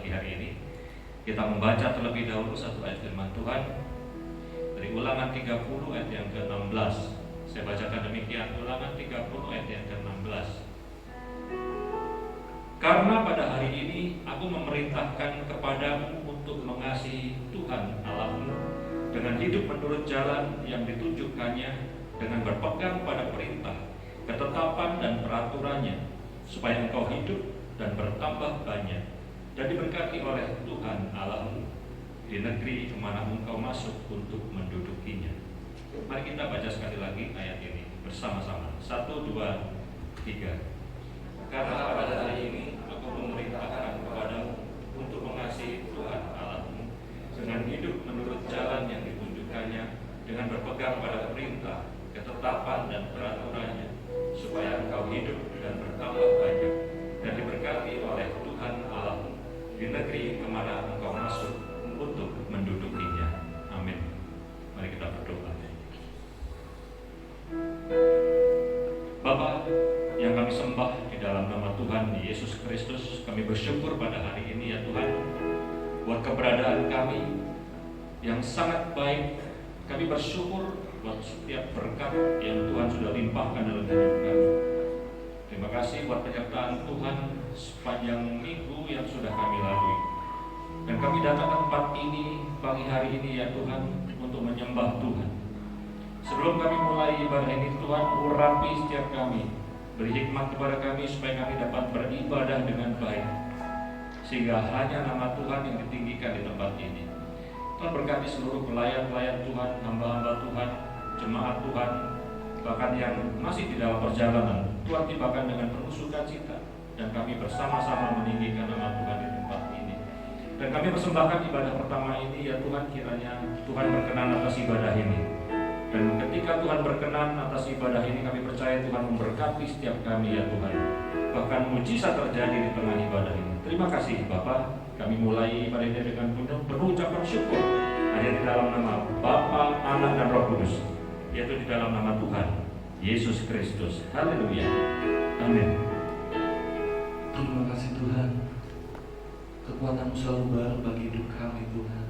pagi hari ini. Kita membaca terlebih dahulu satu ayat firman Tuhan dari Ulangan 30 ayat yang ke-16. Saya bacakan demikian, Ulangan 30 ayat yang ke-16. Karena pada hari ini aku memerintahkan kepadamu untuk mengasihi Tuhan Allahmu dengan hidup menurut jalan yang ditunjukkannya, dengan berpegang pada perintah, ketetapan dan peraturannya, supaya engkau hidup dan bertambah banyak dan diberkati oleh Tuhan Allahmu di negeri kemana engkau masuk untuk mendudukinya. Mari kita baca sekali lagi ayat ini bersama-sama. 1, 2, 3. Karena pada hari ini aku memerintahkan kepadamu untuk mengasihi Tuhan Allahmu dengan hidup menurut jalan yang ditunjukkannya, dengan berpegang pada perintah, ketetapan dan peraturannya, supaya engkau hidup dan bertambah banyak dan diberkati oleh Tuhan Allahmu di negeri kemana engkau masuk untuk mendudukinya. Amin. Mari kita berdoa. Bapa yang kami sembah di dalam nama Tuhan Yesus Kristus, kami bersyukur pada hari ini ya Tuhan buat keberadaan kami yang sangat baik. Kami bersyukur buat setiap berkat yang Tuhan sudah limpahkan dalam hidup kami. Terima kasih buat penyertaan Tuhan sepanjang minggu yang sudah kami lalui. Dan kami datang ke tempat ini pagi hari ini ya Tuhan untuk menyembah Tuhan. Sebelum kami mulai ibadah ini Tuhan, urapi setiap kami, beri hikmat kepada kami supaya kami dapat beribadah dengan baik, sehingga hanya nama Tuhan yang ditinggikan di tempat ini. Tuhan berkati seluruh pelayan-pelayan Tuhan, hamba-hamba Tuhan, jemaat Tuhan, bahkan yang masih di dalam perjalanan. Tuhan tibakan dengan penuh sukacita, dan kami bersama-sama meninggikan nama Tuhan di tempat ini. Dan kami persembahkan ibadah pertama ini ya Tuhan, kiranya Tuhan berkenan atas ibadah ini. Dan ketika Tuhan berkenan atas ibadah ini, kami percaya Tuhan memberkati setiap kami ya Tuhan. Bahkan mujizat terjadi di tengah ibadah ini. Terima kasih Bapa. Kami mulai ibadah ini dengan penuh ucapan syukur, hanya di dalam nama Bapa, Anak dan Roh Kudus, yaitu di dalam nama Tuhan Yesus Kristus. Haleluya. Amin. Terima kasih Tuhan. Kekuatan-Mu selalu baru bagi hidup kami Tuhan.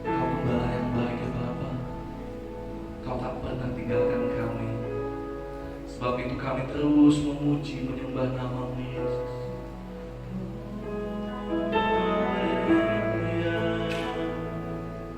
Kau Gembala yang baik ya Bapa. Kau tak pernah tinggalkan kami. Sebab itu kami terus memuji menyembah nama-Mu Yesus. Kekuatan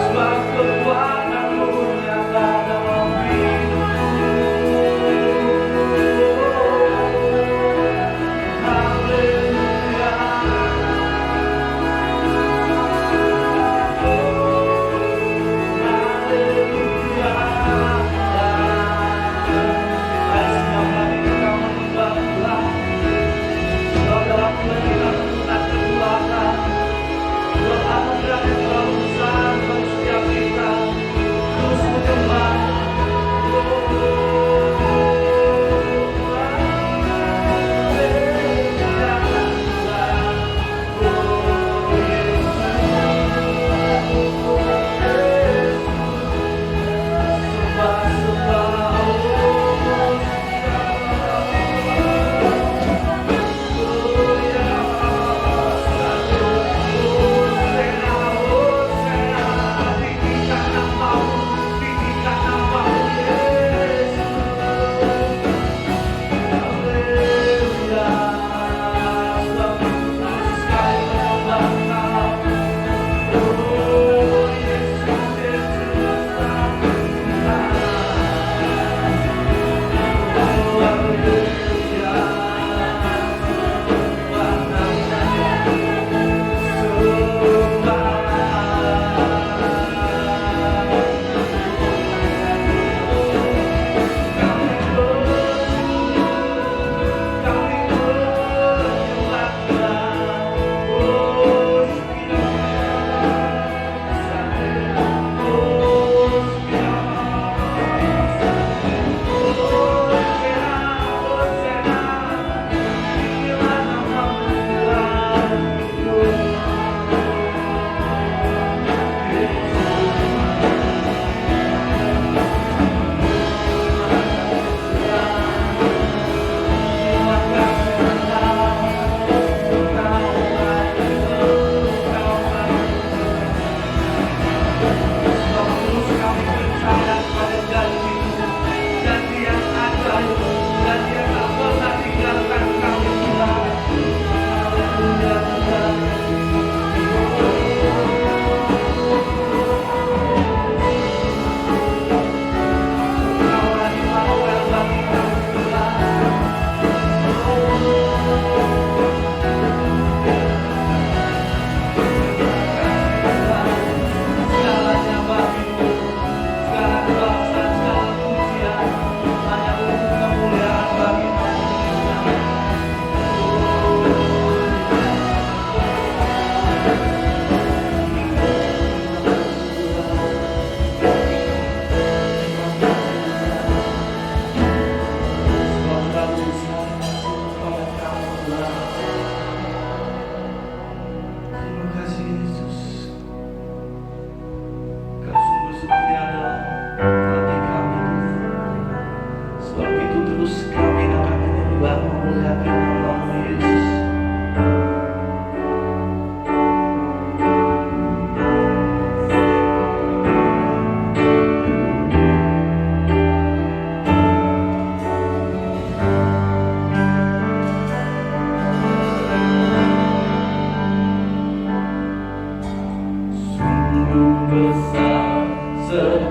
Sebab kekuatanmu nyata dalam hidupku.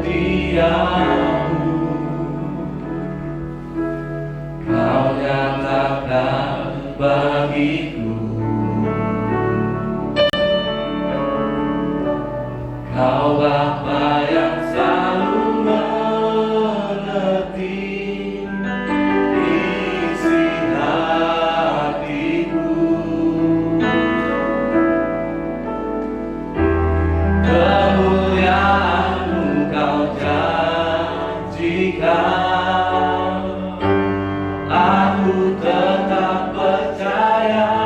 setiamu, Kau nyatakan bagiku. Kau Bapa yang selalu mengerti isi hatiku. Kemuliaan-Mu Kau janjikan, aku tetap percaya.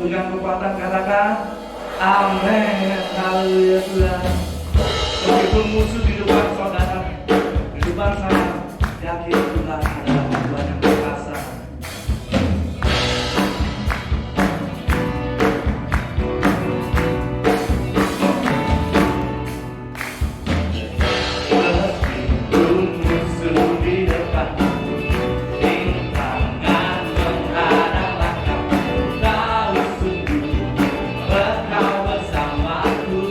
Dengan kekuatan katakan amin. Haleluya Tuhan. Meskipun musuh di depan saudara, di depan saya, yakin Tuhan adalah Tuhan yang berkuasa. Meskipun musuh di depan, rintangan menghadap langkahku, tahu sungguh Engkau bersamaku.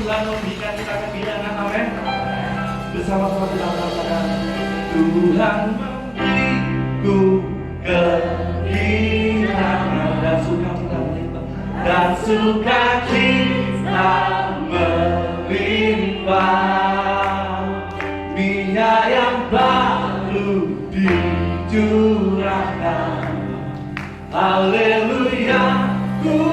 Tuhan memberikan kita kebijakan, amin. Bersama-sama kita katakan, Tuhan memberiku kehilangan dan sukacita melimpah, dan sukacita melimpah. Minyak yang baru dicurahkan, haleluya, ku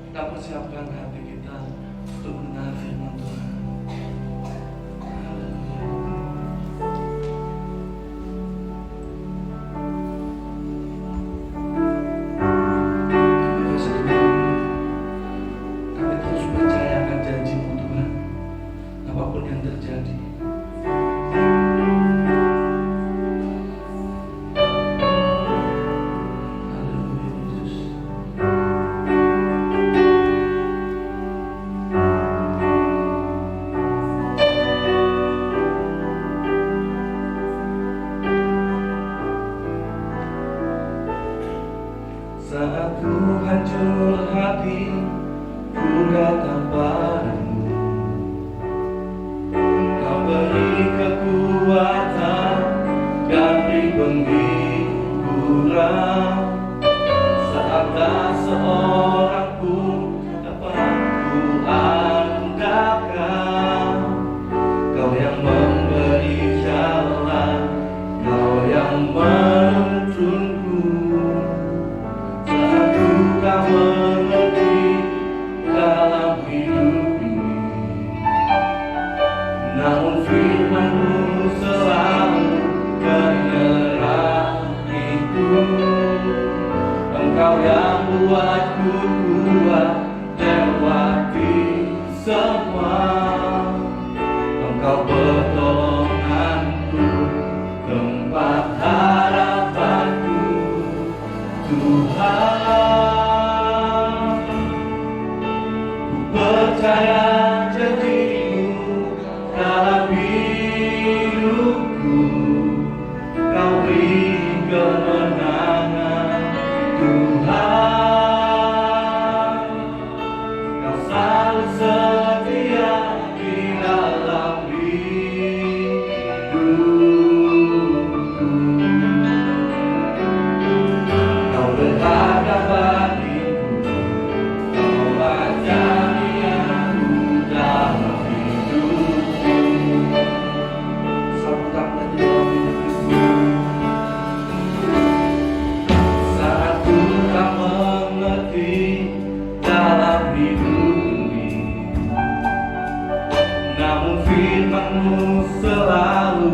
Kita persiapkan hati kita untuk mendengar firman Tuhan. Terima kasih Tuhan. Kami terus percaya akan janji-Mu Tuhan, apapun yang terjadi. Saat ku hancur hati, ku datang padamu. Kau beri kekuatan dan beri penghiburan. Saat tak seorang pun dapat ku andalkan, Kau yang memberi jalan, Kau yang menuntunku. Tak mengerti dalam hidup ini, namun firman-Mu selalu menerangiku. Engkau yang buatku kuat lewati semua. Engkau pertolonganku, tempat harapanku, Tuhan. Percaya janji-Mu dalam hidupku. Kau beri kemenangan, Tuhan. Kau selalu setia di dalam hidupku. Kau berharga bagiku, Kau ajar firman-Mu selalu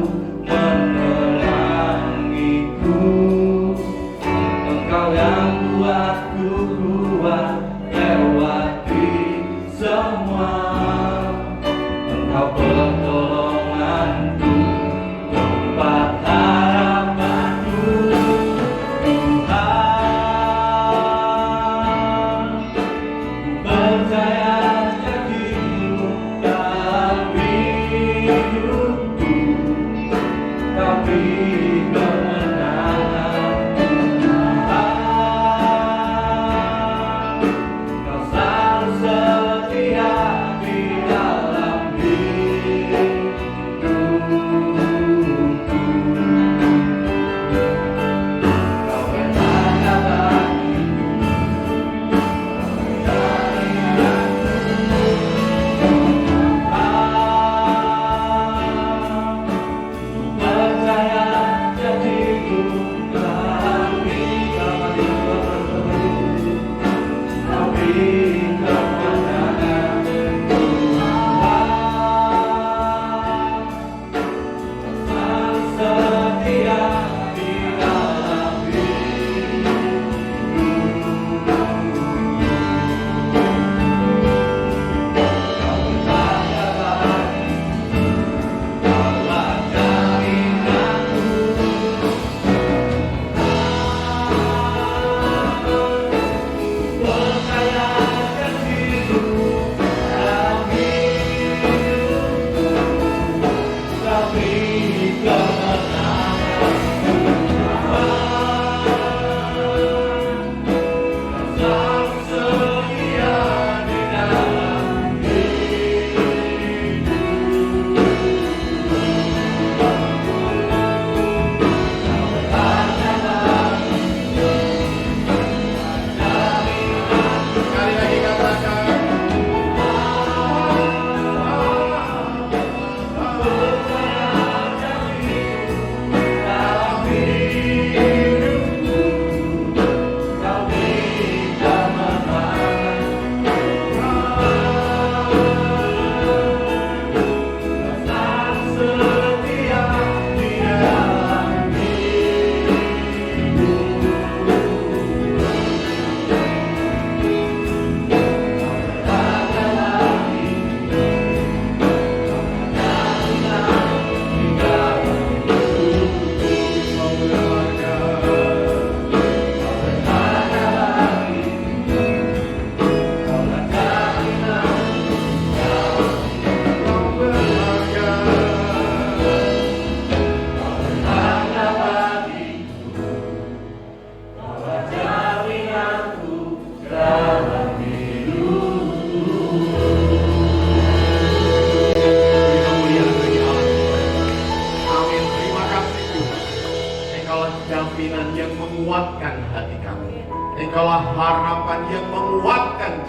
menerangiku. Engkau yang buatku kuat lewati semua. Engkau pertolonganku, tempat harapanku, Tuhan. Percaya janji-Mu dalam hidupku.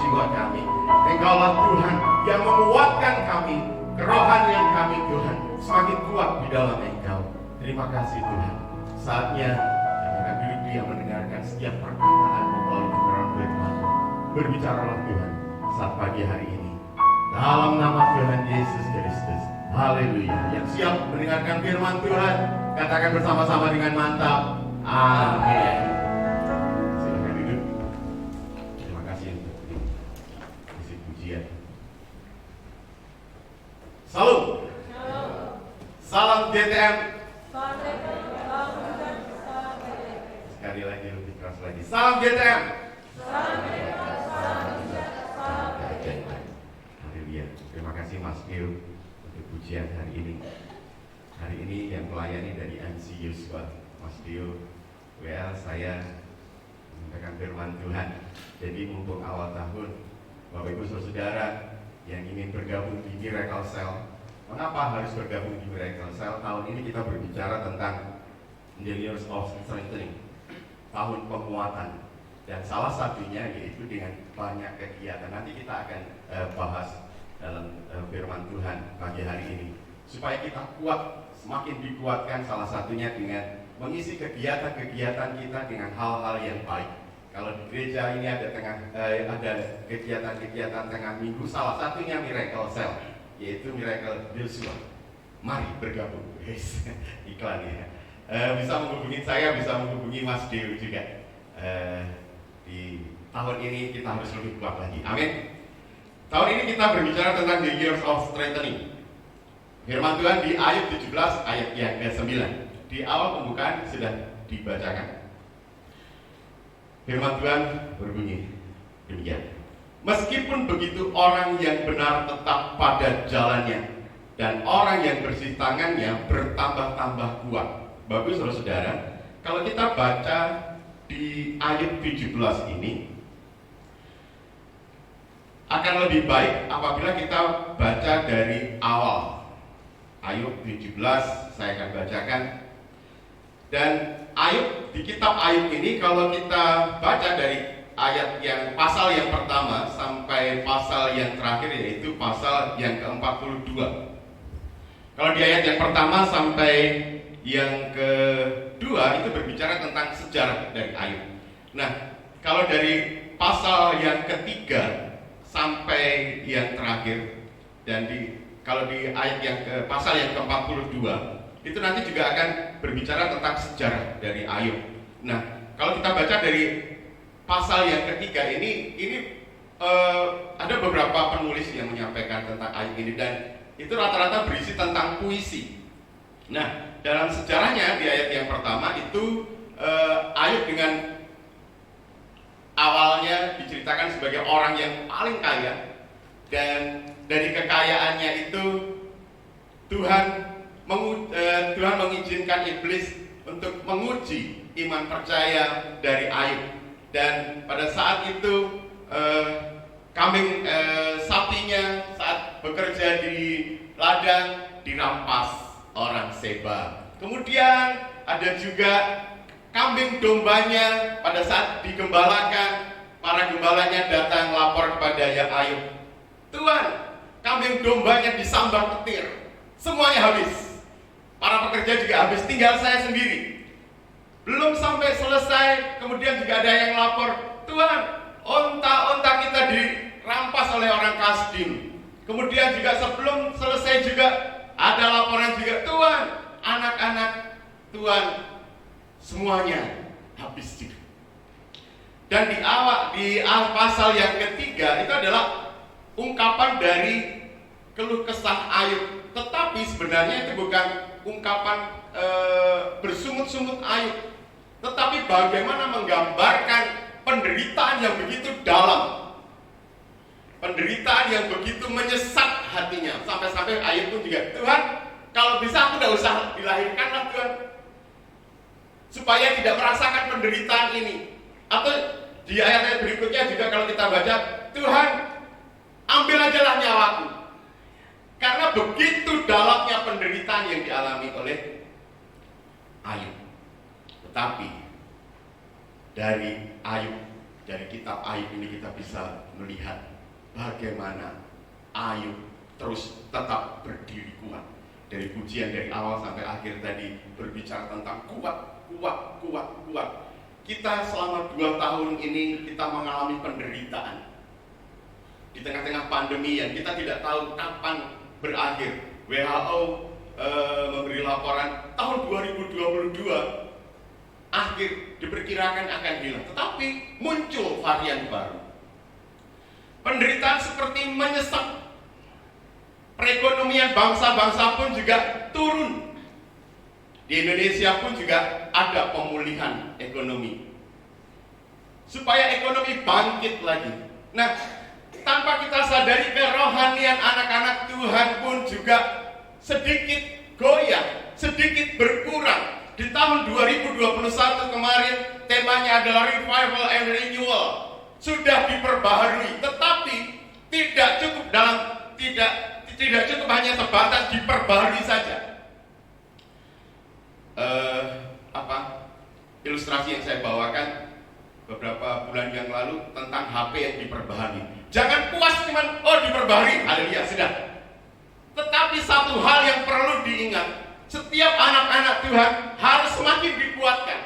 jiwa kami. Engkaulah Tuhan yang menguatkan kami, kerohanian kami Tuhan semakin kuat di dalam Engkau. Terima kasih Tuhan. Saatnya kami akan duduk diam mendengarkan setiap perkataan melalui keterangan firman. Berbicaralah Tuhan saat pagi hari ini. Dalam nama Tuhan Yesus Kristus. Haleluya. Yang siap mendengarkan firman Tuhan, katakan bersama-sama dengan mantap. Amin. Silakan duduk. Terima kasih untuk isi pujian. Salam. Salam GTM. Sekali lagi lebih keras lagi. Salam GTM. Haleluya. Terima kasih Mas Gil untuk pujian hari ini. Hari ini yang melayani dari MC Yusua, Mas Dio. Well, saya menyampaikan firman Tuhan. Jadi mumpung awal tahun, Bapak Ibu Saudara yang ingin bergabung di Miracle Cell, mengapa harus bergabung di Miracle Cell? Tahun ini kita berbicara tentang The Years of Strengthening, tahun penguatan. Dan salah satunya yaitu dengan banyak kegiatan. Nanti kita akan bahas dalam firman Tuhan pagi hari ini. Supaya kita kuat, semakin dikuatkan salah satunya dengan mengisi kegiatan-kegiatan kita dengan hal-hal yang baik. Kalau di gereja ini ada kegiatan-kegiatan tengah minggu, salah satunya Miracle Cell, yaitu Miracle Yosua. Mari bergabung, guys. Iklan ya. Bisa menghubungi saya, bisa menghubungi Mas Dew juga. Di tahun ini kita harus lebih kuat lagi. Amin. Tahun ini kita berbicara tentang the years of strengthening. Firman Tuhan di ayat 17 ayat yang ke-9. Di awal pembukaan sudah dibacakan. Firman Tuhan berbunyi demikian. Meskipun begitu orang yang benar tetap pada jalannya, dan orang yang bersih tangannya bertambah-tambah kuat. Bagus saudara, kalau kita baca di ayat 17 ini akan lebih baik apabila kita baca dari awal. Ayub 17 saya akan bacakan. Dan Ayub, di kitab Ayub ini kalau kita baca dari ayat yang pasal yang pertama sampai pasal yang terakhir, yaitu pasal yang ke-42. Kalau di ayat yang pertama sampai yang kedua itu berbicara tentang sejarah dari Ayub. Nah, kalau dari pasal yang ketiga sampai yang terakhir, dan kalau di ayat yang pasal yang ke-42 itu nanti juga akan berbicara tentang sejarah dari Ayub. Nah, kalau kita baca dari pasal yang ketiga ini ada beberapa penulis yang menyampaikan tentang Ayub ini, dan itu rata-rata berisi tentang puisi. Nah, dalam sejarahnya di ayat yang pertama itu Ayub dengan awalnya diceritakan sebagai orang yang paling kaya, dan dari kekayaannya itu Tuhan mengizinkan iblis untuk menguji iman percaya dari Ayub. Dan pada saat itu kambing sapinya saat bekerja di ladang dirampas orang Seba. Kemudian ada juga kambing dombanya pada saat digembalakan, para gembalanya datang lapor kepada Ayub, Tuhan, kambing dombanya disambar petir, semuanya habis. Para pekerja juga habis, tinggal saya sendiri. Belum sampai selesai, kemudian juga ada yang lapor, Tuhan, onta-onta kita dirampas oleh orang Kasdim. Kemudian juga sebelum selesai juga ada laporan juga, Tuhan, anak-anak Tuhan semuanya habis juga. Dan di pasal yang ketiga itu adalah ungkapan dari keluh kesah Ayub, tetapi sebenarnya itu bukan ungkapan bersungut-sungut Ayub, tetapi bagaimana menggambarkan penderitaan yang begitu dalam, penderitaan yang begitu menyesat hatinya, sampai-sampai Ayub pun juga, Tuhan, kalau bisa aku tidak usah dilahirkanlah Tuhan, supaya tidak merasakan penderitaan ini. Atau di ayat berikutnya juga kalau kita baca, Tuhan, ambil ajalah nyawaku, karena begitu dalamnya penderitaan yang dialami oleh Ayub. Tetapi dari Ayub dari kitab Ayub ini kita bisa melihat bagaimana Ayub terus tetap berdiri kuat. Dari pujian dari awal sampai akhir tadi berbicara tentang kuat. Kita selama 2 tahun ini kita mengalami penderitaan di tengah-tengah pandemi yang kita tidak tahu kapan berakhir. WHO memberi laporan tahun 2022 akhir diperkirakan akan hilang, tetapi muncul varian baru. Penderitaan seperti menyesak. Perekonomian bangsa-bangsa pun juga turun. Di Indonesia pun juga ada pemulihan ekonomi, supaya ekonomi bangkit lagi. Nah, tanpa kita sadari kerohanian anak-anak Tuhan pun juga sedikit goyah, sedikit berkurang. Di tahun 2021 kemarin temanya adalah Revival and Renewal. Sudah diperbaharui, tetapi tidak cukup hanya sebatas diperbaharui saja. Ilustrasi yang saya bawakan beberapa bulan yang lalu tentang HP yang diperbaharui. Jangan puas cuman diperbaharui, haleluya, sudah. Tetapi satu hal yang perlu diingat, setiap anak-anak Tuhan harus semakin dikuatkan.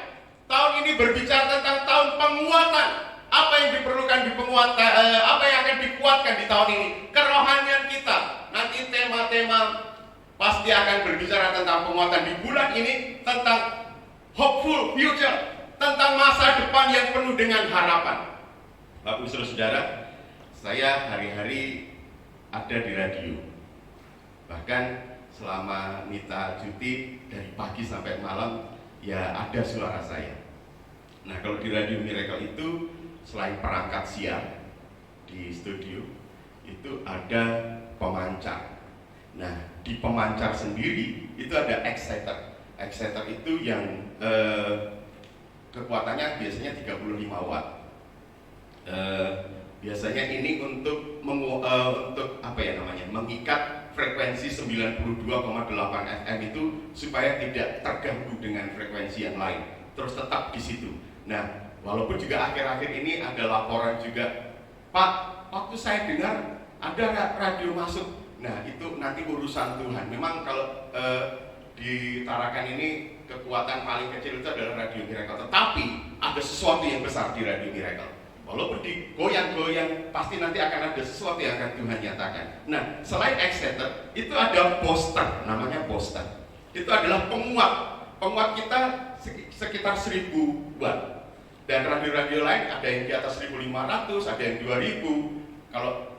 Tahun ini berbicara tentang tahun penguatan. Apa yang diperlukan di penguatan? Apa yang akan dikuatkan di tahun ini? Kerohanian kita. Nanti tema-tema pasti akan berbicara tentang penguatan di bulan ini, tentang hopeful future, tentang masa depan yang penuh dengan harapan. Bapak Ibu Saudara, saya hari-hari ada di radio. Bahkan selama Nita cuti dari pagi sampai malam, ya ada suara saya. Nah, kalau di Radio Miracle itu selain perangkat siar di studio, itu ada pemancar. Nah, di pemancar sendiri itu ada exciter. Exciter itu yang kekuatannya biasanya 35 watt. Biasanya ini untuk mengikat frekuensi 92,8 FM itu supaya tidak terganggu dengan frekuensi yang lain, terus tetap di situ. Nah, walaupun juga akhir-akhir ini ada laporan juga, Pak, waktu saya dengar ada radio masuk. Nah, itu nanti urusan Tuhan. Memang kalau di Tarakan ini kekuatan paling kecil itu adalah Radio Miracle. Tetapi ada sesuatu yang besar di Radio Miracle. Walaupun digoyang-goyang, pasti nanti akan ada sesuatu yang akan Tuhan nyatakan. Nah, selain exciter, itu ada booster, namanya booster. Itu adalah penguat. Penguat kita sekitar 1000 watt. Dan radio-radio lain ada yang di atas 1500, ada yang 2000. Kalau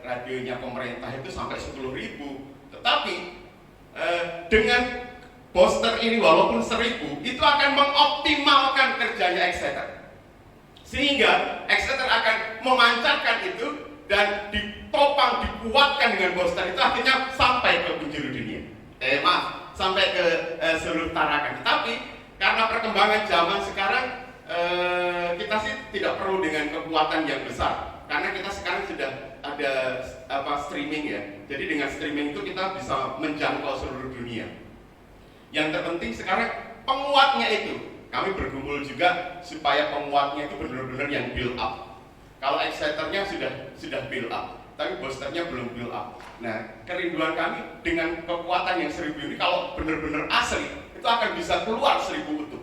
radionya pemerintah itu sampai 10.000. Tetapi dengan booster ini walaupun 1000, itu akan mengoptimalkan kerjanya exciter. Sehingga exciter akan memancarkan itu dan ditopang, dikuatkan dengan booster itu, akhirnya sampai ke penjuru dunia. Sampai ke seluruh Tarakan. Tetapi karena perkembangan zaman sekarang, kita sih tidak perlu dengan kekuatan yang besar. Karena kita sekarang sudah ada streaming ya. Jadi dengan streaming itu kita bisa menjangkau seluruh dunia. Yang terpenting sekarang penguatnya itu. Kami bergumul juga supaya penguatnya itu benar-benar yang build up. Kalau exciternya sudah build up, tapi boosternya belum build up. Nah, kerinduan kami dengan kekuatan yang 1000 ini, kalau benar-benar asli, itu akan bisa keluar 1000 utuh.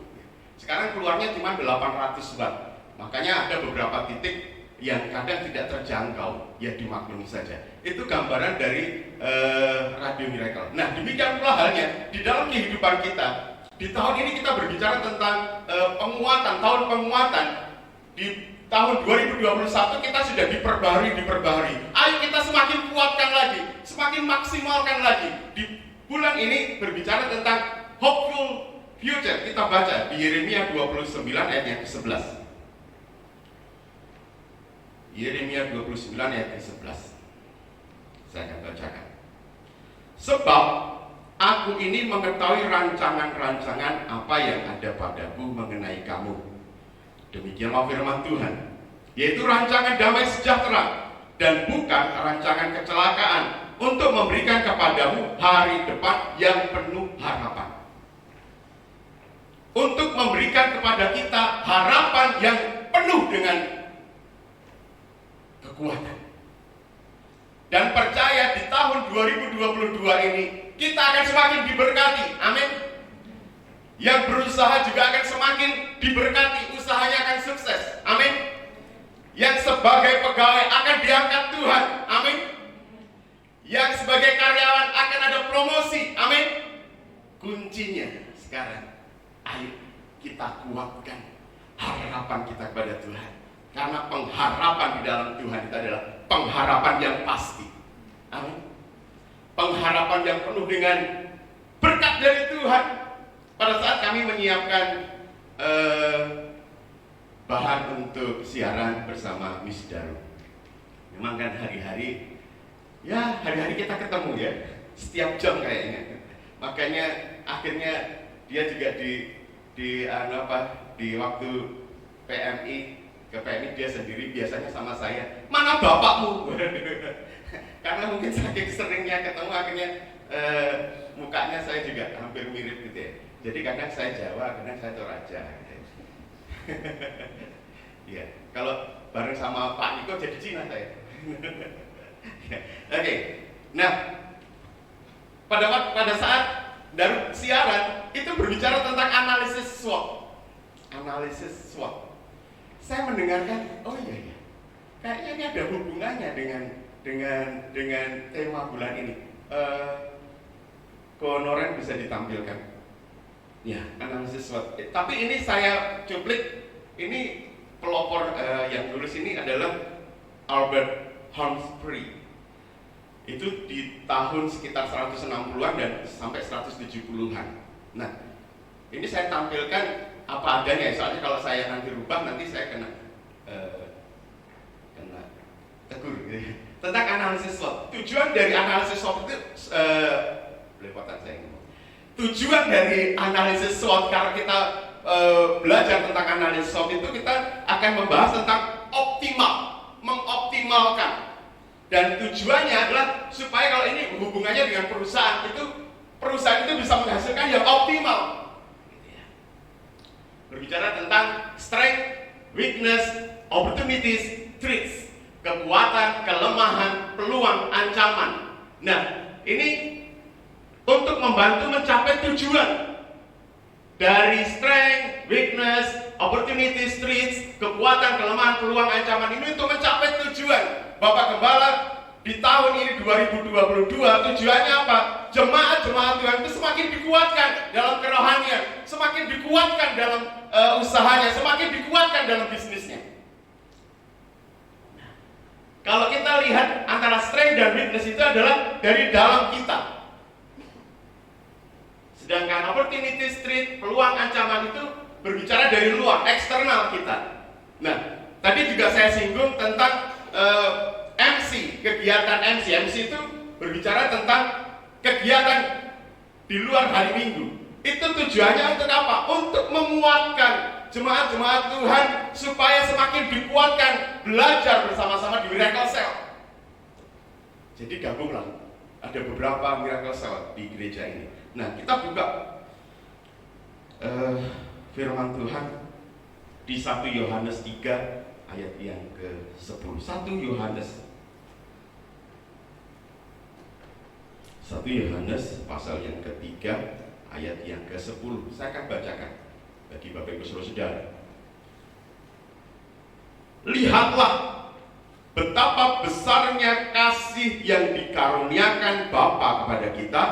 Sekarang keluarnya cuma 800 watt. Makanya ada beberapa titik yang kadang tidak terjangkau, ya dimaklumi saja. Itu gambaran dari Radio Miracle. Nah, demikian pula halnya di dalam kehidupan kita. Di tahun ini kita berbicara tentang penguatan, tahun penguatan. Di tahun 2021 kita sudah diperbaharui. Ayo kita semakin kuatkan lagi, semakin maksimalkan lagi. Di bulan ini berbicara tentang hopeful future. Kita baca di Yeremia 29 ayat yang ke-11. Yeremia 29 ayat ke-11. Saya akan bacakan. Sebab aku ini mengetahui rancangan-rancangan apa yang ada padaku mengenai kamu. Demikianlah firman Tuhan, yaitu rancangan damai sejahtera dan bukan rancangan kecelakaan, untuk memberikan kepadamu hari depan yang penuh harapan. Untuk memberikan kepada kita harapan yang penuh dengan kekuatan. Dan percaya di tahun 2022 ini kita akan semakin diberkati. Amin. Yang berusaha juga akan semakin diberkati, usahanya akan sukses. Amin. Yang sebagai pegawai akan diangkat Tuhan. Amin. Yang sebagai karyawan akan ada promosi. Amin. Kuncinya sekarang, ayo kita kuatkan harapan kita kepada Tuhan. Karena pengharapan di dalam Tuhan itu adalah pengharapan yang pasti. Amin. Pengharapan yang penuh dengan berkat dari Tuhan. Pada saat kami menyiapkan bahan untuk siaran bersama Miss Daru, memang kan hari-hari kita ketemu ya, setiap jam kayaknya. Makanya akhirnya dia juga di waktu PMI ke PMI dia sendiri biasanya sama saya, mana bapakmu? Karena mungkin saking seringnya ketemu akhirnya mukanya saya juga hampir mirip gitu ya. Jadi kadang saya Jawa, kadang saya Toraja. Ya, kalau bareng sama Pak Niko jadi Cina saya. Oke. Nah, pada saat dari siaran itu berbicara tentang analisis SWOT. Analisis SWOT. Saya mendengarkan, oh iya, kayaknya ini ada hubungannya dengan tema bulan ini. Kehonoran bisa ditampilkan. Ya, analisis SWOT. Tapi ini saya cuplik, ini pelopor yang tulis ini adalah Albert Humphrey. Itu di tahun sekitar 160-an dan sampai 170-an. Nah, ini saya tampilkan apa adanya, soalnya kalau saya nanti rubah nanti saya kena tegur gitu. Tentang analisis SWOT. Tujuan dari analisis SWOT itu belepotan saya ngomong. Tujuan dari analisis SWOT, karena kita belajar tentang analisis SWOT itu kita akan membahas tentang mengoptimalkan. Dan tujuannya adalah supaya kalau ini hubungannya dengan perusahaan itu bisa menghasilkan yang optimal. Berbicara tentang strength, weakness, opportunities, threats, kekuatan, kelemahan, peluang, ancaman. Nah, ini untuk membantu mencapai tujuan dari strength, weakness, opportunities, threats, kekuatan, kelemahan, peluang, ancaman ini untuk mencapai tujuan. Bapak Gembala di tahun ini 2022 tujuannya apa? Jemaat-jemaat Tuhan itu semakin dikuatkan dalam kerohanian, semakin dikuatkan dalam usahanya, semakin dikuatkan dalam bisnisnya. Kalau kita lihat antara strength dan weakness itu adalah dari dalam kita. Sedangkan opportunity, street, peluang, ancaman itu berbicara dari luar, eksternal kita. Nah, tadi juga saya singgung tentang MC, kegiatan MC. MC itu berbicara tentang kegiatan di luar hari Minggu. Itu tujuannya untuk apa? Untuk menguatkan jemaat-jemaat Tuhan supaya semakin dikuatkan belajar bersama-sama di Miracle Cell. Jadi gabunglah, ada beberapa Miracle Cell di gereja ini. Nah, kita buka firman Tuhan di 1 Yohanes 3 ayat yang ke-10. 1 Yohanes pasal yang ketiga ayat yang ke-10. Saya akan bacakan bagi Bapak Ibu Saudara. Lihatlah betapa besarnya kasih yang dikaruniakan Bapa kepada kita,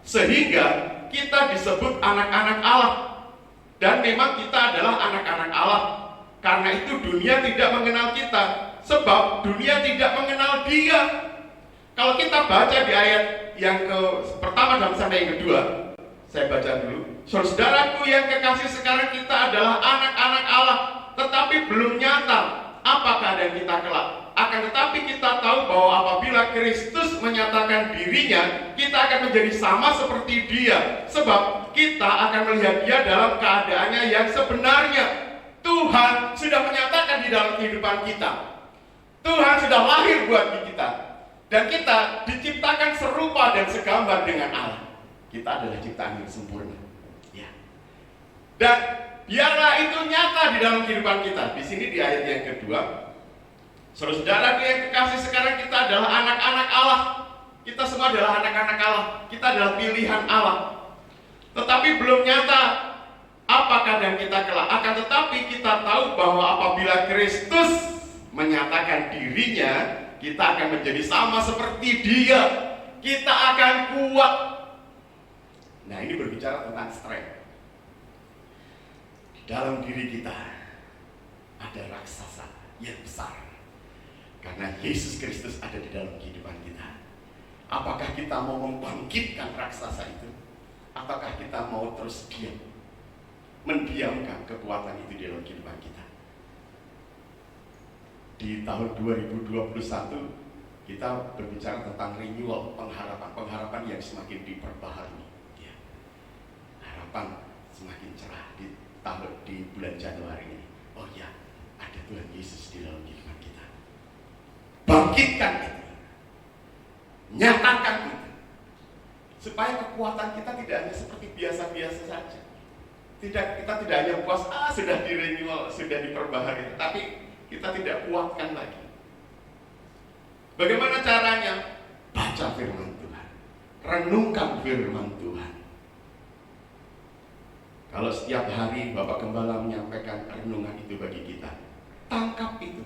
sehingga kita disebut anak-anak Allah. Dan memang kita adalah anak-anak Allah. Karena itu dunia tidak mengenal kita, sebab dunia tidak mengenal Dia. Kalau kita baca di ayat yang pertama dan sampai yang kedua, saya baca dulu. Saudaraku yang kekasih, sekarang kita adalah anak-anak Allah, tetapi belum nyata apa keadaan kita kelak. Akan tetapi kita tahu bahwa apabila Kristus menyatakan dirinya, kita akan menjadi sama seperti Dia, sebab kita akan melihat Dia dalam keadaannya yang sebenarnya. Tuhan sudah menyatakan di dalam kehidupan kita. Tuhan sudah lahir buat kita. Dan kita diciptakan serupa dan segambar dengan Allah. Kita adalah ciptaan yang sempurna. Ya. Dan biarlah itu nyata di dalam kehidupan kita. Di sini di ayat yang kedua, saudara-saudaraku yang kekasih, sekarang kita adalah anak-anak Allah. Kita semua adalah anak-anak Allah. Kita adalah pilihan Allah. Tetapi belum nyata apa keadaan kita kelak. Akan tetapi kita tahu bahwa apabila Kristus menyatakan dirinya, kita akan menjadi sama seperti Dia. Kita akan kuat. Nah, ini berbicara tentang strength. Di dalam diri kita ada raksasa yang besar. Karena Yesus Kristus ada di dalam kehidupan kita. Apakah kita mau membangkitkan raksasa itu? Ataukah kita mau terus diam? Mendiamkan kekuatan itu di dalam kehidupan kita. Di tahun 2021 kita berbicara tentang renewal, pengharapan yang semakin diperbaharui. Ya. Harapan semakin cerah di bulan Januari ini. Oh ya, ada Tuhan Yesus di dalam kehidupan kita. Bangkitkan itu, nyatakan itu, supaya kekuatan kita tidak hanya seperti biasa-biasa saja. Kita tidak hanya puas, sudah di renewal, sudah diperbaharui, tapi kita tidak kuatkan lagi. Bagaimana caranya? Baca firman Tuhan, renungkan firman Tuhan. Kalau setiap hari Bapak Gembala menyampaikan renungan itu bagi kita, tangkap itu.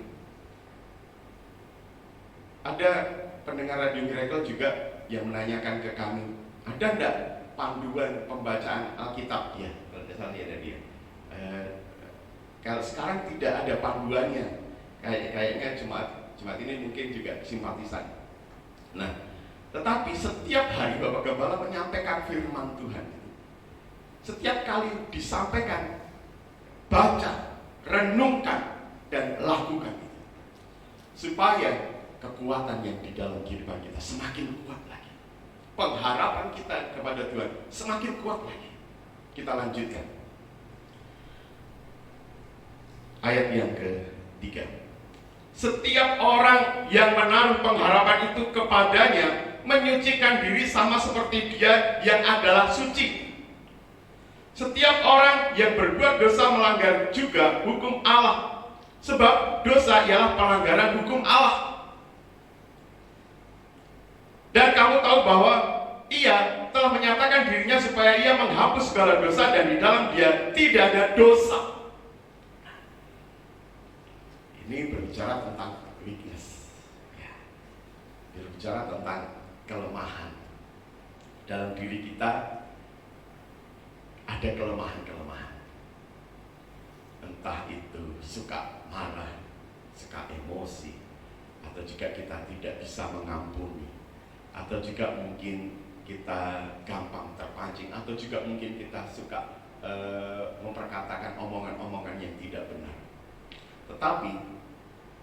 Ada pendengar Radio Miracle juga yang menanyakan ke kami, ada enggak panduan pembacaan Alkitab? Ya, kalau tidak salah ada dia. Kalau sekarang tidak ada panduannya, kayaknya Jumat ini mungkin juga simpatisan. Nah, tetapi setiap hari Bapak Gembala menyampaikan firman Tuhan. Setiap kali disampaikan, baca, renungkan, dan lakukan itu. Supaya kekuatan yang di dalam kehidupan kita semakin kuat lagi. Pengharapan kita kepada Tuhan semakin kuat lagi. Kita lanjutkan. Ayat yang ketiga. Setiap orang yang menaruh pengharapan itu kepadanya menyucikan diri sama seperti Dia yang adalah suci. Setiap orang yang berbuat dosa melanggar juga hukum Allah, sebab dosa ialah pelanggaran hukum Allah. Dan kamu tahu bahwa Ia telah menyatakan dirinya supaya Ia menghapus segala dosa, dan di dalam Dia tidak ada dosa. Ini berbicara tentang weakness, ya. Berbicara tentang kelemahan. Dalam diri kita ada kelemahan-kelemahan. Entah itu suka marah, suka emosi, atau juga kita tidak bisa mengampuni, atau juga mungkin kita gampang terpancing, atau juga mungkin kita suka memperkatakan omongan-omongan yang tidak benar. Tetapi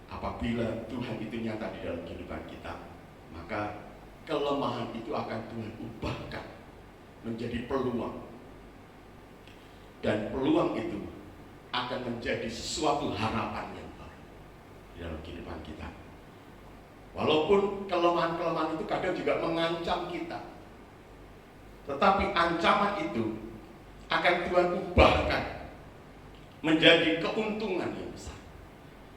apabila Tuhan itu nyata di dalam kehidupan kita, maka kelemahan itu akan Tuhan ubahkan menjadi peluang. Dan peluang itu akan menjadi sesuatu harapan yang baru di dalam kehidupan kita. Walaupun kelemahan-kelemahan itu kadang juga mengancam kita, tetapi ancaman itu akan Tuhan ubahkan menjadi keuntungan yang besar,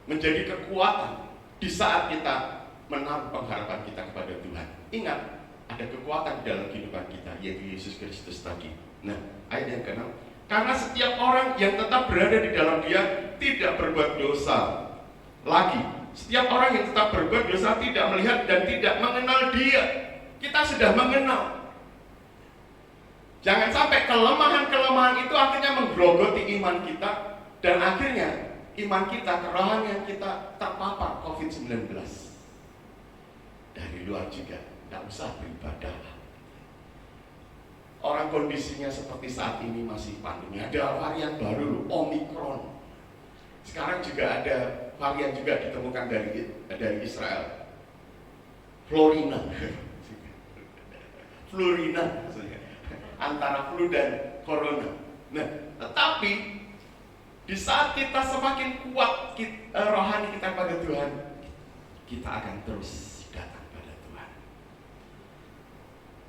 menjadi kekuatan di saat kita menaruh pengharapan kita kepada Tuhan. Ingat, ada kekuatan di dalam kehidupan kita, yaitu Yesus Kristus tadi. Nah, ayat yang ke-6. Karena setiap orang yang tetap berada di dalam Dia tidak berbuat dosa lagi. Setiap orang yang tetap berbuat dosa tidak melihat dan tidak mengenal Dia. Kita sudah mengenal. Jangan sampai kelemahan-kelemahan itu akhirnya menggerogoti iman kita, dan akhirnya iman kita, kerohanian kita terpapar COVID-19. Dari luar juga tidak usah beribadah. Orang kondisinya seperti saat ini masih pandemi. Ada varian baru, Omikron. Sekarang juga ada varian juga ditemukan dari Israel, Florina. Antara flu dan corona. Nah, tetapi di saat kita semakin kuat rohani kita pada Tuhan, kita akan terus datang pada Tuhan.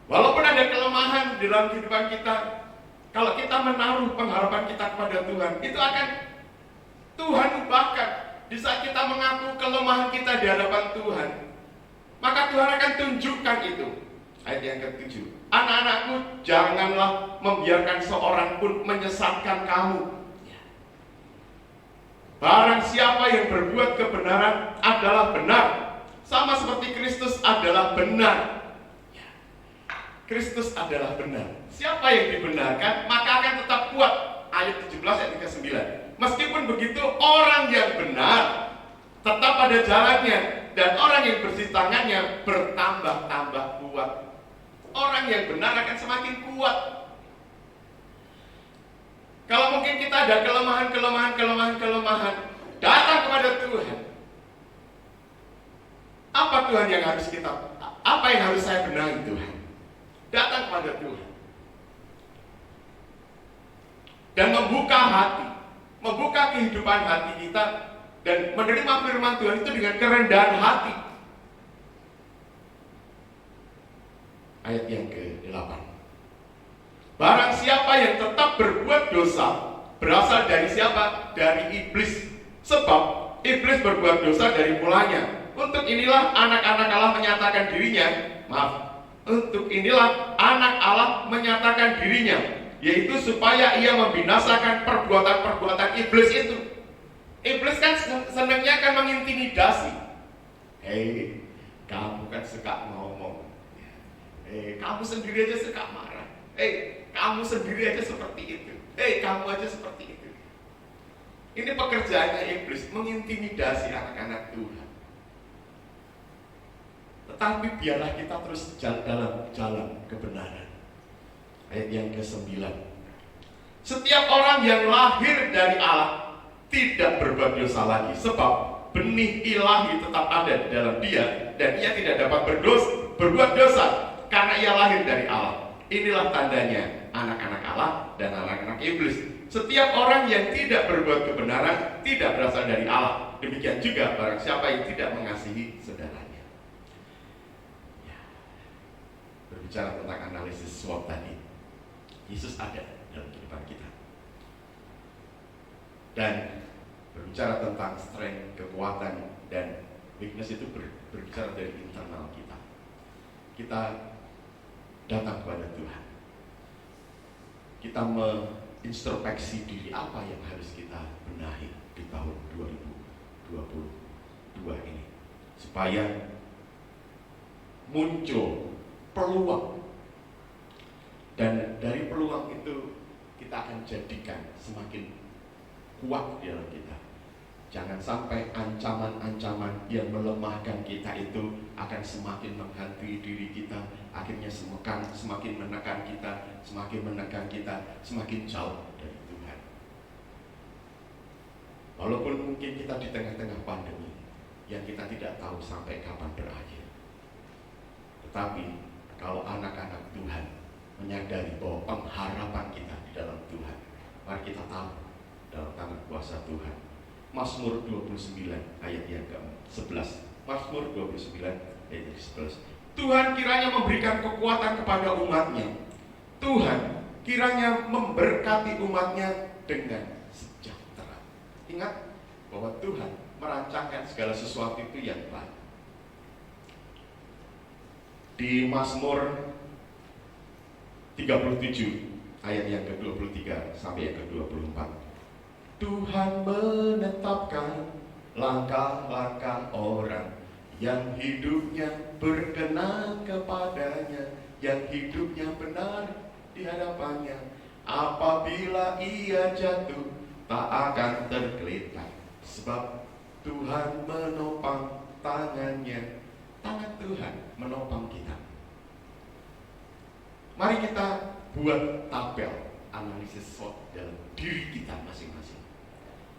Walaupun ada kelemahan di dalam kehidupan kita, Kalau kita menaruh pengharapan kita kepada Tuhan, itu akan Tuhan ubahkan. Di saat kita mengaku kelemahan kita di hadapan Tuhan, maka Tuhan akan tunjukkan itu. Ayat yang ke-7. Anak-anakku, janganlah membiarkan seorang pun menyesatkan kamu. Barang siapa yang berbuat kebenaran adalah benar, sama seperti Kristus adalah benar. Kristus adalah benar. Siapa yang dibenarkan, maka akan tetap kuat. Ayat 17 ayat 39. Meskipun begitu, orang yang benar tetap pada jalannya, dan orang yang bersih tangannya bertambah-tambah kuat. Orang yang benar akan semakin kuat. Kalau mungkin kita ada kelemahan, datang kepada Tuhan. Apa Tuhan yang harus apa yang harus saya benahi Tuhan? Datang kepada Tuhan. Dan membuka hati, membuka kehidupan hati kita, dan menerima firman Tuhan itu dengan kerendahan hati. Ayat yang ke-8. Barang siapa yang tetap berbuat dosa, berasal dari siapa? Dari iblis. Sebab iblis berbuat dosa dari mulanya. Untuk inilah anak-anak Allah menyatakan dirinya, untuk inilah anak Allah menyatakan dirinya, yaitu supaya ia membinasakan perbuatan-perbuatan iblis itu. Iblis kan senangnya kan mengintimidasi. Hei, kamu kan suka ngomong. Kamu sendiri aja suka marah. Kamu sendiri aja seperti itu. Kamu aja seperti itu. Ini pekerjaannya iblis, mengintimidasi anak-anak Tuhan. Tetapi biarlah kita terus dalam jalan kebenaran. Ayat yang ke-9. Setiap orang yang lahir dari Allah tidak berbuat dosa lagi, sebab benih ilahi tetap ada di dalam dia, dan ia tidak dapat berbuat dosa karena ia lahir dari Allah. Inilah tandanya anak-anak Allah dan anak-anak iblis. Setiap orang yang tidak berbuat kebenaran tidak berasal dari Allah. Demikian juga barang siapa yang tidak mengasihi saudaranya. Berbicara tentang analisis SWOT tadi, Yesus ada dalam kehidupan kita. Dan berbicara tentang strength, kekuatan, dan weakness itu berbicara dari internal kita. Kita datang kepada Tuhan. Kita introspeksi diri apa yang harus kita benahi di tahun 2022 ini, supaya muncul peluang, dan dari peluang itu kita akan jadikan semakin kuat di dalam kita. Jangan sampai ancaman-ancaman yang melemahkan kita itu akan semakin menghantui diri kita, akhirnya semakin menekan kita, semakin jauh dari Tuhan. Walaupun mungkin kita di tengah-tengah pandemi yang kita tidak tahu sampai kapan berakhir, tetapi kalau anak-anak Tuhan menyadari bahwa pengharapan kita di dalam Tuhan, mari kita tahu dalam tangan kuasa Tuhan. Mazmur 29 ayat yang ke-11. Mazmur 29 ayat yang ke-11. Tuhan kiranya memberikan kekuatan kepada umatnya. Tuhan kiranya memberkati umatnya dengan sejahtera. Ingat bahwa Tuhan merancangkan segala sesuatu itu yang baik. Di Mazmur 37 ayat yang ke-23 sampai yang ke-24. Tuhan menetapkan langkah-langkah orang yang hidupnya berkenan kepadanya, yang hidupnya benar di hadapannya. Apabila ia jatuh, tak akan tergeletak, sebab Tuhan menopang tangannya. Tangan Tuhan menopang kita. Mari kita buat tabel analisis SWOT dalam diri kita masing-masing.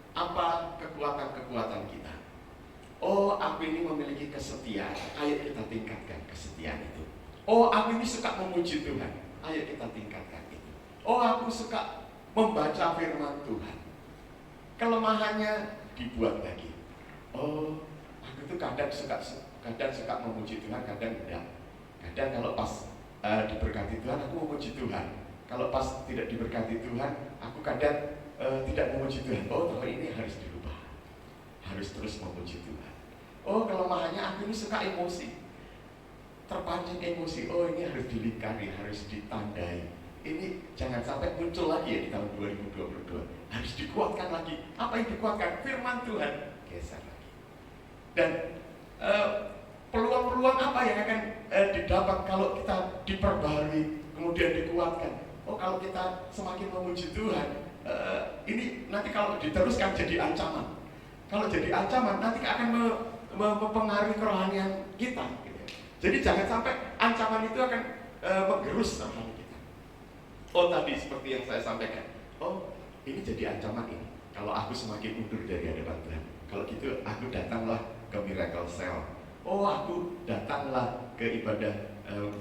Apa kekuatan-kekuatan kita? Oh, aku ini memiliki kesetiaan. Ayo kita tingkatkan kesetiaan itu. Oh, aku ini suka memuji Tuhan. Ayo kita tingkatkan itu. Oh, aku suka membaca firman Tuhan. Kelemahannya dibuat lagi. Oh, aku itu kadang suka memuji Tuhan, kadang enggak. Kadang kalau pas diberkati Tuhan, aku memuji Tuhan. kalau pas tidak diberkati Tuhan, aku kadang tidak memuji Tuhan. Oh, tahun ini harus dirubah, harus terus memuji Tuhan. Oh, kelemahannya aku ini suka emosi, terpancing emosi. Oh, ini harus dilingkari, harus ditandai. Ini jangan sampai muncul lagi ya di tahun 2022. Harus dikuatkan lagi. Apa yang dikuatkan? Firman Tuhan. Geser lagi. Dan peluang-peluang apa yang akan didapat kalau kita diperbarui, kemudian dikuatkan? Oh, kalau kita semakin memuji Tuhan, ini nanti kalau diteruskan jadi ancaman. Kalau jadi ancaman, nanti akan mempengaruhi kerohanian kita. Gitu. Jadi jangan sampai ancaman itu akan menggerus rohani kita. Oh, tadi seperti yang saya sampaikan. Oh, ini jadi ancaman ini. Kalau aku semakin mundur dari hadapan Tuhan. Kalau gitu, aku datanglah ke Miracle Cell. Oh, aku datanglah ke ibadah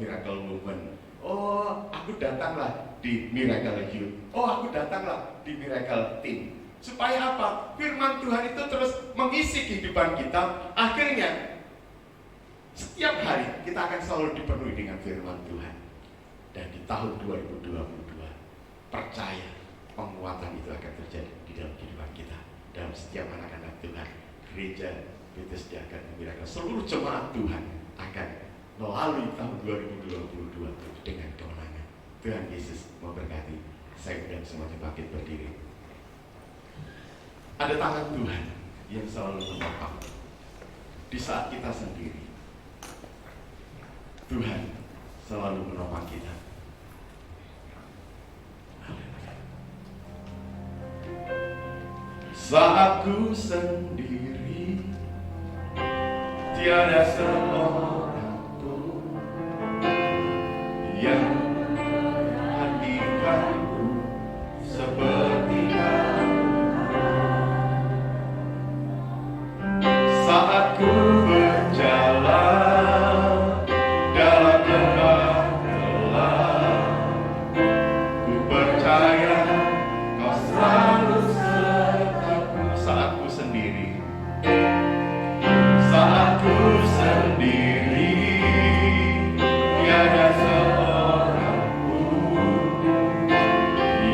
Miracle Woman. Oh, aku datanglah di Miracle Youth. Oh, aku datanglah di Miracle Team. Supaya apa? Firman Tuhan itu terus mengisi kehidupan kita. Akhirnya, setiap hari kita akan selalu dipenuhi dengan firman Tuhan. Dan di tahun 2022, percaya penguatan itu akan terjadi di dalam kehidupan kita. Dalam setiap anak-anak Tuhan, gereja Bethesda akan Miracle, seluruh jemaat Tuhan akan melalui tahun 2022 dengan kemenangan. Tuhan Yesus memberkati. Saya undang semuanya bangkit berdiri. Ada tangan Tuhan yang selalu menopang di saat kita sendiri. Tuhan selalu menopang kita. Saat ku sendiri, tiada seorang pun yang hadirkanku seperti kamu. Saat ku berjalan dalam lembah gelap, ku percaya Kau selalu sertaku. Saat ku sendiri, saat ku sendiri, tiada seorang pun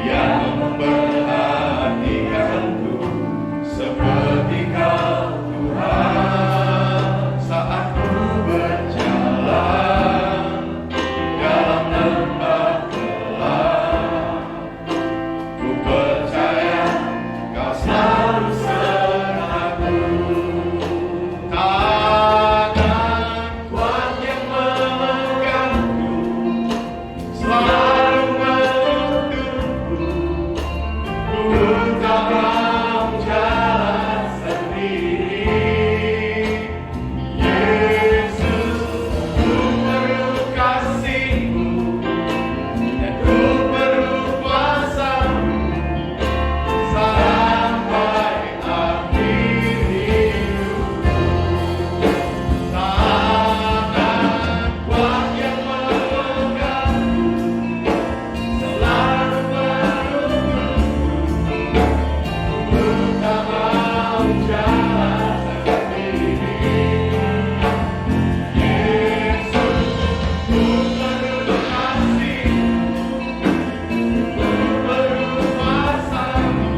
yang memperhatikanku seperti Kau, Tuhan. Saat ku berjalan dalam lembah gelap, ku percaya Kau selalu sertaku. Tangan kuat yang memegangku selalu menuntunku. Ku tak mau jalan sendiri. Yesus, ku perlu kasih-Mu dan ku perlu kuasa-Mu sampai akhir hidupku. Tangan kuat yang memegangku selalu menuntunku. Ku tak mau jalan sendiri. Yesus, ku perlu kasih-Mu, ku perlu kuasa-Mu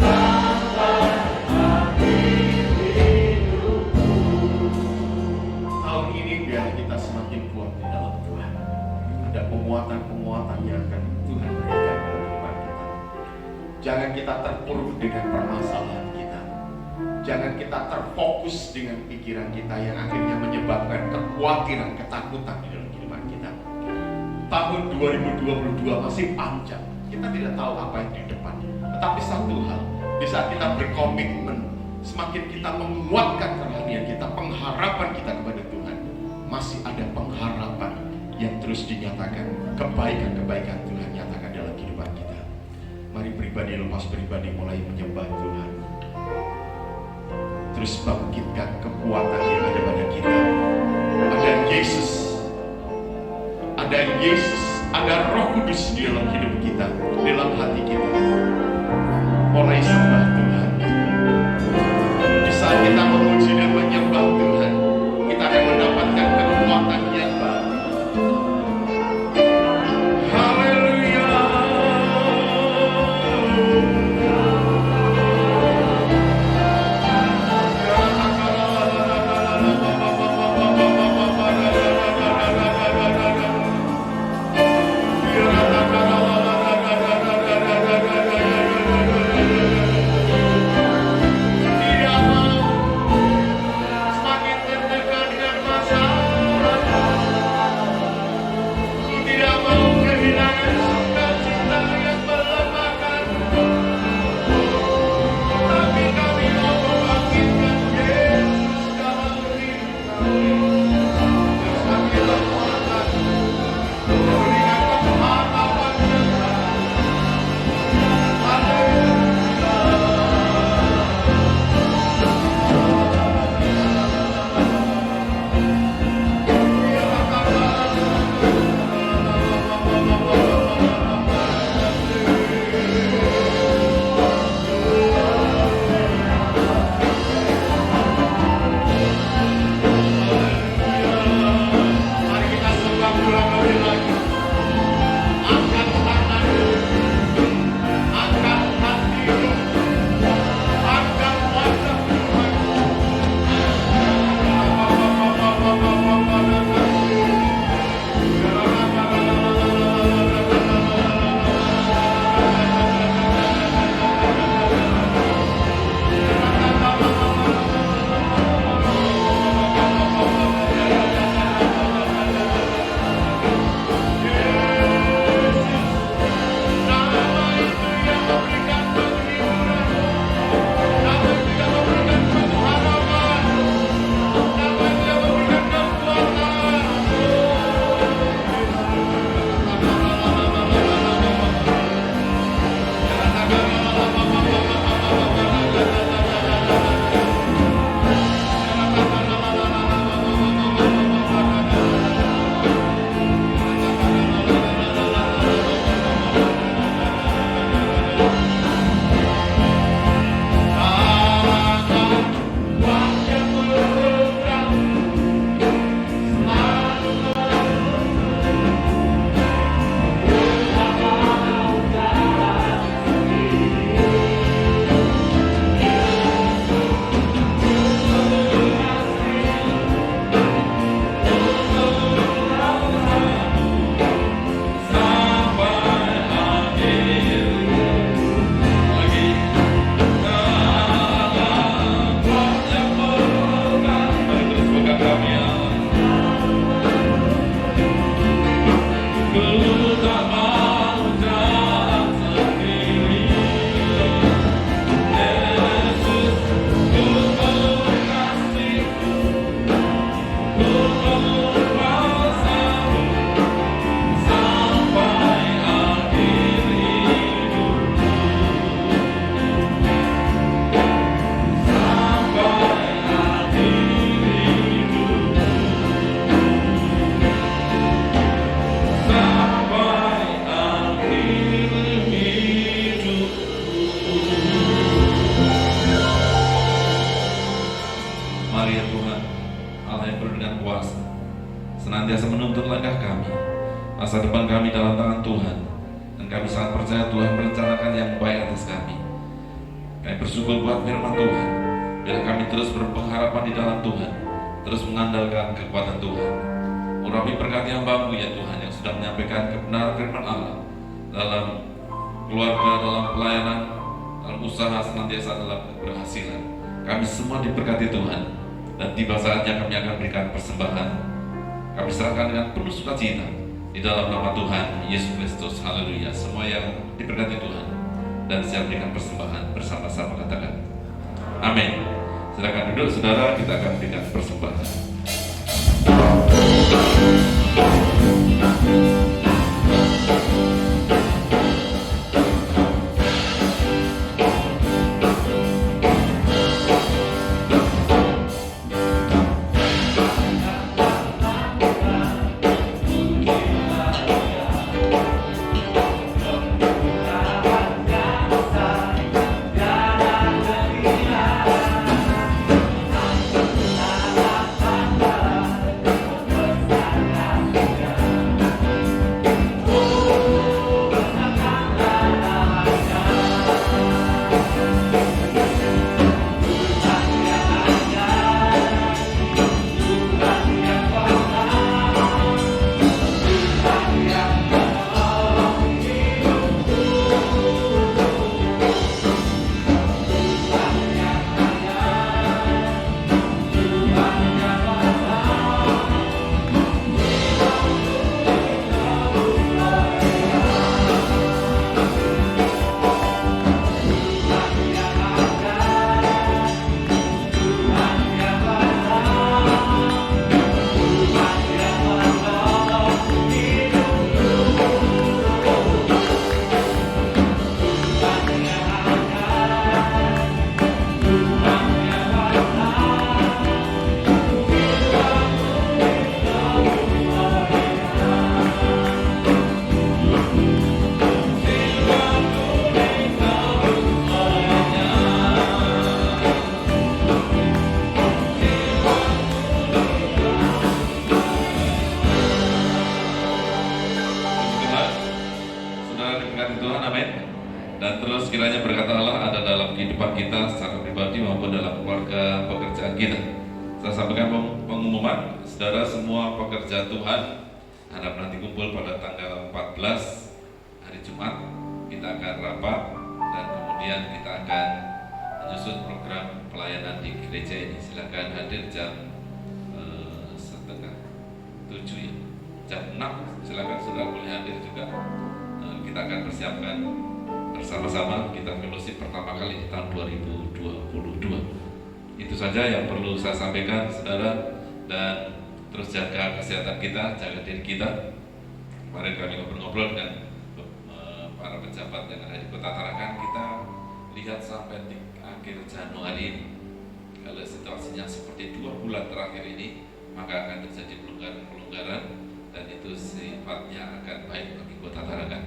sampai akhir hidupku. Tahun ini biar kita semakin kuat di dalam Tuhan. Ada penguatan-penguatan yang akan Tuhan berikan dalam kehidupan kita. Jangan kita terpuruk dengan permasalahan kita. Jangan kita terfokus dengan pikiran kita yang akhirnya menyebabkan kekhawatiran, ketakutan di dalam kehidupan kita. Tahun 2022 masih panjang. Kita tidak tahu apa yang di depan. Tetapi satu hal, di saat kita berkomitmen, semakin kita menguatkan kerohanian kita, pengharapan kita kepada Tuhan, masih ada pengharapan yang terus dinyatakan. Kebaikan-kebaikan Tuhan nyatakan dalam kehidupan kita. Mari pribadi lepas pribadi mulai menyembah Tuhan. Terus bangkitkan kekuatan yang ada pada kita. Ada Yesus, ada Yesus, ada Roh Kudus di dalam hidup kita, dalam hati kita. Mulai sembah Tuhan. Di saat kita memuji dan menyembah Tuhan, kita akan mendapatkan kekuatan yang baru. Haleluya. kuasa, senantiasa menuntun langkah kami. Masa depan kami dalam tangan Tuhan, dan kami sangat percaya Tuhan merencanakan yang baik atas kami. Kami bersyukur buat firman Tuhan. Bila kami terus berpengharapan di dalam Tuhan, terus mengandalkan kekuatan Tuhan. Urapi berkati hamba-Mu ya Tuhan, yang sudah menyampaikan kebenaran firman Allah dalam keluarga, dalam pelayanan, dalam usaha, senantiasa dalam keberhasilan. Kami semua diberkati Tuhan, dan tiba saatnya kami akan berikan persembahan. Kami serahkan dengan penuh sukacita di dalam nama Tuhan Yesus Kristus. Haleluya. Semua yang diberkati Tuhan dan siap berikan persembahan bersama-sama katakan amin. Silakan duduk saudara, kita akan berikan persembahan. Itu saja yang perlu saya sampaikan, saudara, dan terus jaga kesehatan kita, jaga diri kita. Kemarin kami ngobrol-ngobrol dengan para pejabat yang ada di Kota Tarakan. Kita lihat sampai di akhir Januari ini, kalau situasinya seperti 2 bulan terakhir ini, maka akan terjadi pelonggaran dan itu sifatnya akan baik bagi Kota Tarakan.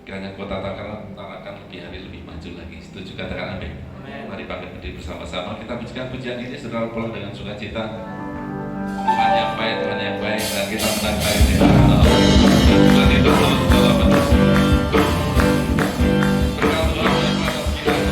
Kiranya Kota Tarakan lebih hari lebih maju lagi. Setuju katakan amin. Mari bangkit berdiri bersama-sama. Kita pujikan pujian ini saudara pulang dengan sukacita. Tuhan yang baik, Tuhan yang baik, dan kita menangkan ini. Tuhan itu terus dalam menerus. Berkat Tuhan yang atas kita.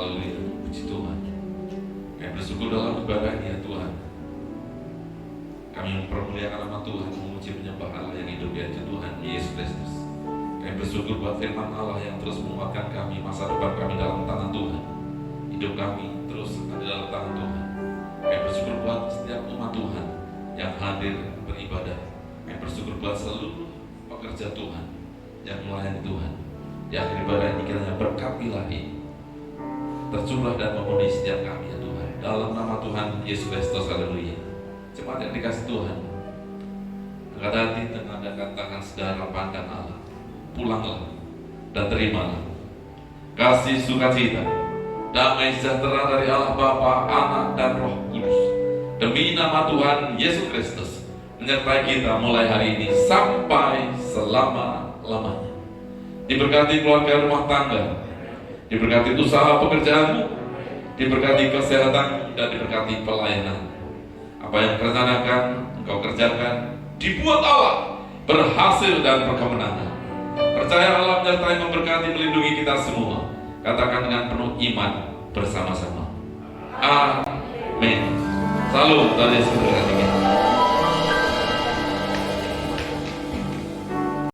Haleluya, puji Tuhan. Kami bersyukur dalam ibadah ini ya Tuhan. Kami mempermuliakan nama Tuhan, memuji menyembah Allah yang hidup yaitu Tuhan Yesus Kristus. Kami bersyukur buat firman Allah yang terus menguatkan kami, masa depan kami dalam tangan Tuhan. Hidup kami terus ada dalam tangan Tuhan. Kami bersyukur buat setiap umat Tuhan yang hadir beribadah. Kami bersyukur buat seluruh pekerja Tuhan yang melayani Tuhan. Di akhir ibadah ini kiranya berkat ilahi tercurah dan memenuhi setiap kami ya Tuhan. Dalam nama Tuhan Yesus Kristus, haleluya. Jemaat yang dikasih Tuhan, angkat hati dengan katakan saudara pandang Allah, pulanglah dan terimalah kasih sukacita, damai sejahtera dari Allah Bapa, Anak dan Roh Kudus. Demi nama Tuhan Yesus Kristus menyertai kita mulai hari ini sampai selama-lamanya. Diberkati keluarga rumah tangga, diberkati usaha pekerjaanmu, diberkati kesehatan dan diberkati pelayanan. Apa yang direncanakan engkau kerjakan, dibuat Allah berhasil dan berkemenangan. Percaya Allah menyertai, memberkati, melindungi kita semua. Katakan dengan penuh iman bersama-sama. Amin. Salam dari Yesus.